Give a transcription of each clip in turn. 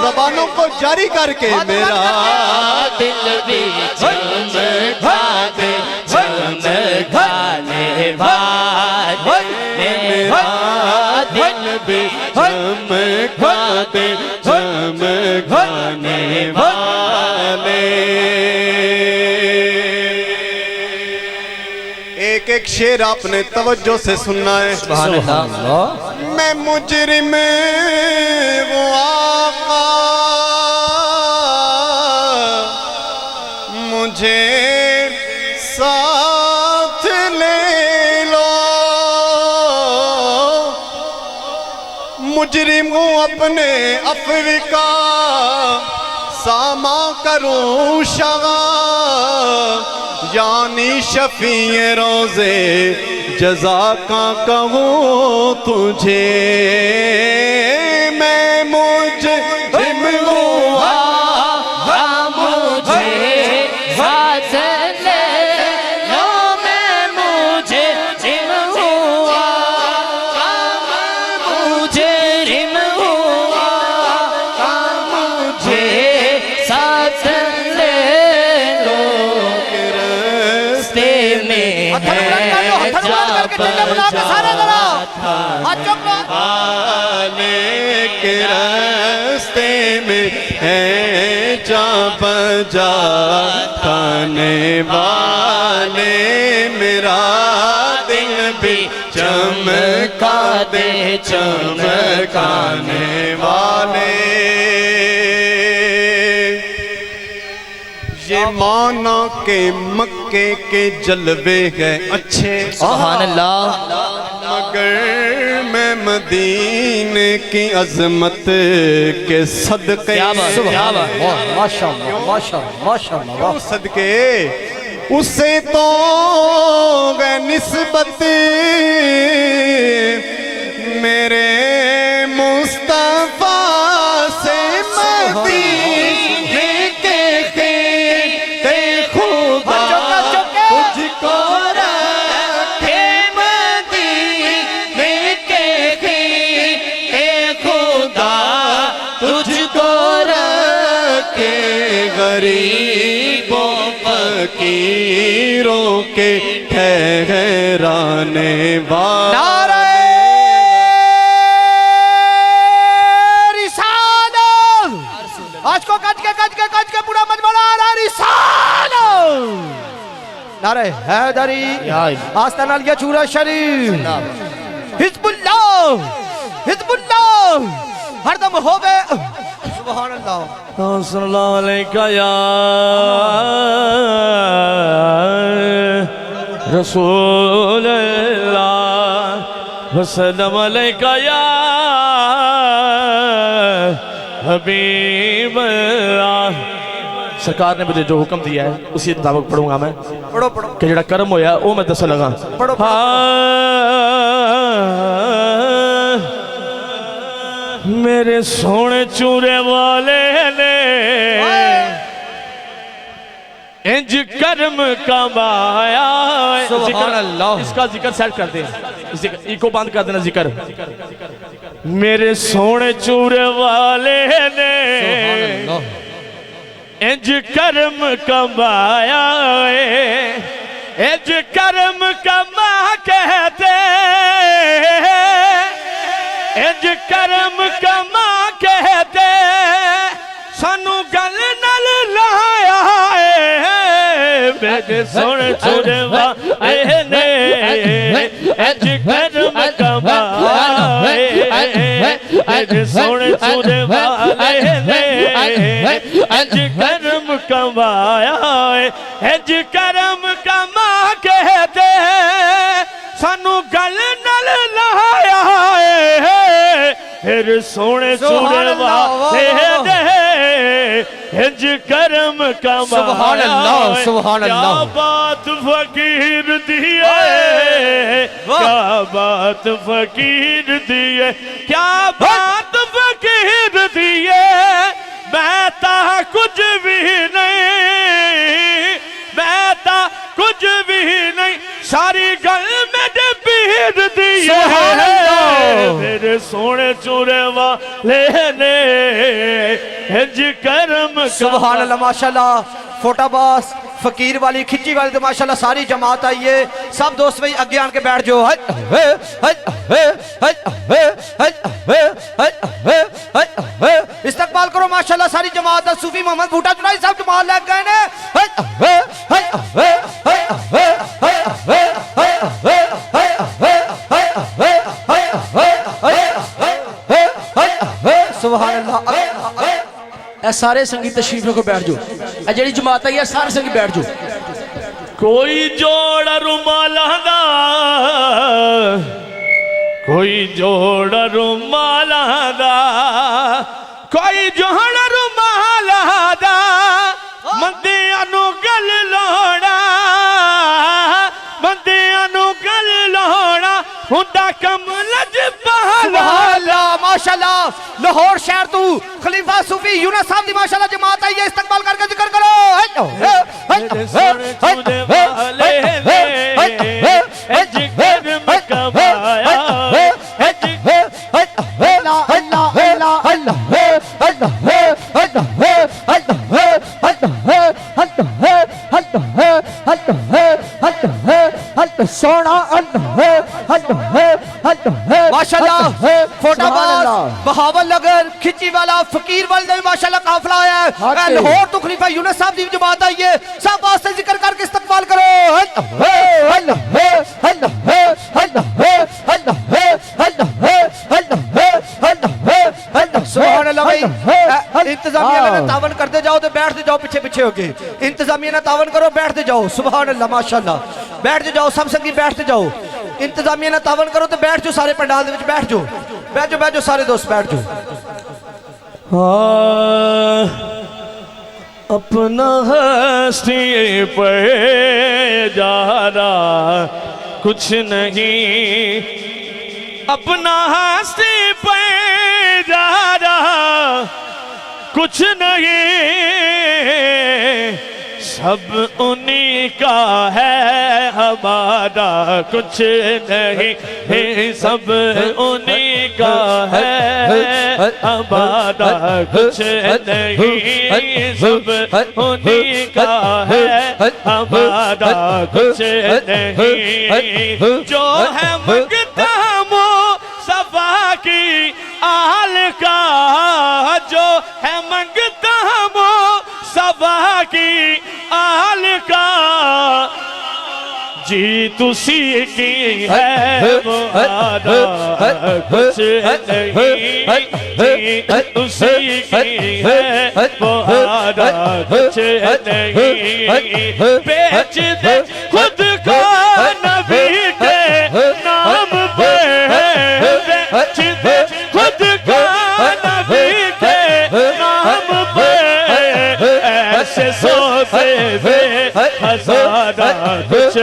जबानों को जारी करके मेरा दिल भी चमका दे चमकाने वाले, मेरा दिल भी चमका दे चमकाने वाले। एक एक शेर आपने तवज्जो से सुनना है। सुभान अल्लाह। मैं मुजरिम वो आका मुझे साथ ले लो, मुजरिम हूँ अपने अफ्रीका सामा करूँ शगा, यानी शफीए रोज़े जज़ा का कहूँ तुझे। मैं मुजरिम हूँ मुझे साथ ले लो, मैं मुजरिम हुआ, मुजरिम हुआ, मुझे साथ ले लो, रास्ते में है आने के रास्ते में है जा बजा थाने वाले, मेरा दिल भी चमका दे चमकाने वाले। ये माना के मक्के के जलवे हैं अच्छे, सुभान अल्लाह, मगर मैं मदीने की अजमत के सदके, माशाअल्लाह माशाअल्लाह सदके उसे तो गए निस्बत मेरे मुस्तफा से, मदीने के खेते खुदा तुझको रखे, मदीने के खेते खुदा तुझको रखे, गरीबों फकीरों के ठहराने वाला। आज को कच के पूरा मजमा रिसालो नारे हैदरी आस्तान अलिया चूरा शरीफ हिजबुल्लाह हिजबुल्लाह हरदम हो गए। सुभान अल्लाह सल्लल्लाहु अलैका या रसूल अल्लाह वसल्लम अलैका या हबीब अल्लाह। सरकार ने मुझे जो हुक्म दिया है उसी मुताबिक पढ़ूंगा मैं। पढ़ो पढ़ो कि जड़ा कर्म होया वो मैं दस लगा। पढ़ो मेरे सोने चूरे वाले ने इंज कर्म कमाया। सुभान अल्लाह। इसका जिक्र सेट कर दे, इको बंद कर देना जिक्र। मेरे सोने चूरे वाले ने इंज कर्म कमाया, इंज कर्म कमा कहते, इंज कर्म कमा कहते सानू गल नल लाया मेरे सोने चूरे वाले ने इंज कर्म कमाए, इंज सोने चूरे वाले ने इंज कर्म कमाया, इंज कर्म कमा कहते सानू गल नल लाया फिर सोने चूरे वाले ने इंज कर्म कमाया। सुभान अल्लाह सुभान अल्लाह। क्या बात फकीर दिए, क्या बात फकीर दिए, क्या बात फकीर दिए, बैता कुछ भी नहीं, बैता कुछ भी नहीं, सारी गल में पीर दिए। मेरे सोने चूरे वाले ने इंज करम सुभान अल्लाह माशाल्लाह। फोटाबास फकीर वाली खिच्ची वाली तो माशाल्लाह सारी जमात आई है। सब दोस्त भाई आगे आन के बैठ जाओ। इस्तकबाल करो माशाल्लाह सारी जमात। सूफी मोहम्मद बूटा चुनाई साहब जमात लग गए ने। सुभान अल्लाह। ए सारे संगी तशरीफ रखो, बैठ जाओ। ए जेड़ी जमात आई है सारे संगी बैठ जाओ। कोई जोड़ा रुमाला दा, कोई जोड़ा रुमाला दा, कोई जोड़ा रुमाला दा, मंदियां नु गल लोड़ा, मंदियां नु गल लोड़ा, हुंदा कम लजपाला। माशाल्लाह लाहौर शहर तू खलीफा सूफी यूनुस साहब दी माशाल्लाह जमात आई है। इस्तकबाल करके जिक्र करो। माशाल्लाह फोटाबाज बहावल नगर खिची वाला फकीर वाले का भी माशाल्लाह काफिला आया है। लाहौर तो खलीफा यूनुस साहब की जमात आई है। सब वास्ते जिक्र करके इस्तकबाल करो। सुभान अल्लाह भाई। इंतजामिया ने तावन करते जाओ तो बैठते जाओ पीछे पीछे होके। इंतजामिया ने तावन करो बैठते जाओ। सुभान अल्लाह माशाल्लाह। बैठते जाओ सब संगी बैठते जाओ। इंतजामिया ने तावन करो तो बैठ जाओ सारे पंडाल में बैठ जाओ। बैठ जाओ बैठ जाओ सारे दोस्त बैठ जाओ। अपना हस्ती पे जा रहा कुछ नहीं, अपना हस्ती पे जा रहा कुछ नहीं, सब उन्हीं का है हमारा कुछ नहीं, सब उन्हीं का है हमारा कुछ नहीं, सब उन्हीं का है हमारा कुछ नहीं। जो है मंगता मो सफा की आल का, जो है मंगता मो सफा की आल का, जी तुसी की है वो आदा कुछ नहीं, जी तुसी की है वो आदा कुछ नहीं। बेच दे खुद को नबी के नाम पे, बेच दे खुद को नबी के नाम पे, ऐसे सोते थे हज़ारा कुछ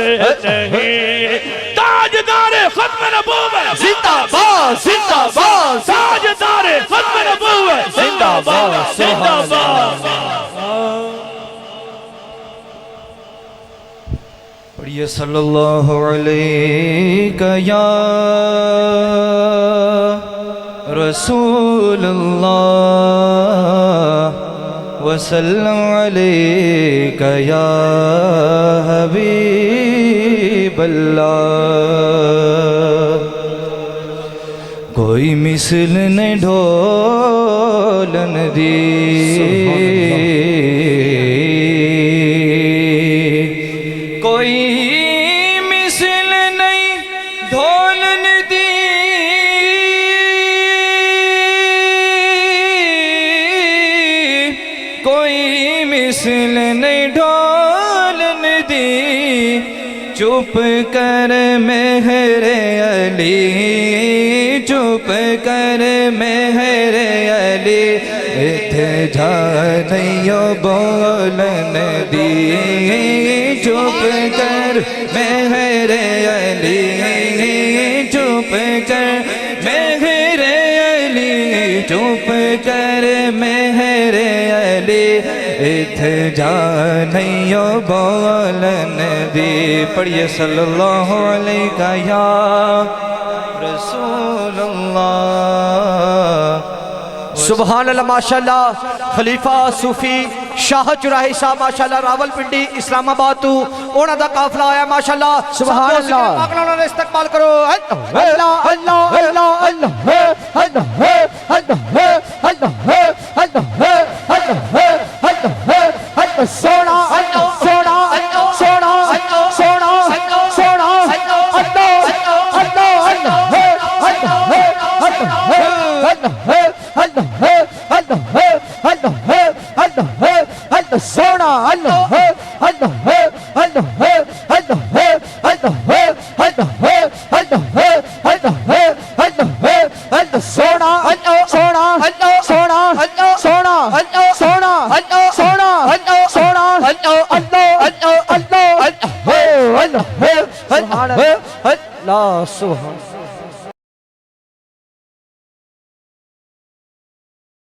नहीं। ताजदारे खत्म नबूवत जिंदाबाद जिंदाबाद, ताजदारे खत्म नबूवत जिंदाबाद जिंदाबाद। पढ़िए सल्लल्लाहु अलैहि या रसूलल्लाह वसल्लम अलैका या हबीबल्लाह। कोई मिसल ने ढोलन दी, कोई मिसल नहीं ढोलन दी, कोई मिसल नहीं ढोलन दी। चुप कर मेहरे अली, चुप कर मेहरे अली, इत्थे जा नहीं बोलन दी। चुप कर मेहरे अली, चुप कर मेहरे अली, चुप कर मेहरे अली, इत्थे जा नहीं बोलन दी। पढ़िए सल्लल्लाहु अलैहि या रसूल अल्लाह। सुभान अल्लाह माशाल्लाह। खलीफा सूफी शाह चुराही साहब माशाल्लाह रावलपिंडी इस्लामाबाद तू ओना दा काफला आया माशाल्लाह। सुभान अल्लाह। पाकला ने इस्तकबाल करो। अल्लाह अल्लाह अल्लाह अल्लाह अल्लाह अल्लाह सोना सोना सोना सोना सोना सोना सोना सोना सोना सोना सोना सोना सोना अल्लाह अल्लाह अल्लाह सुभान अल्लाह सुभान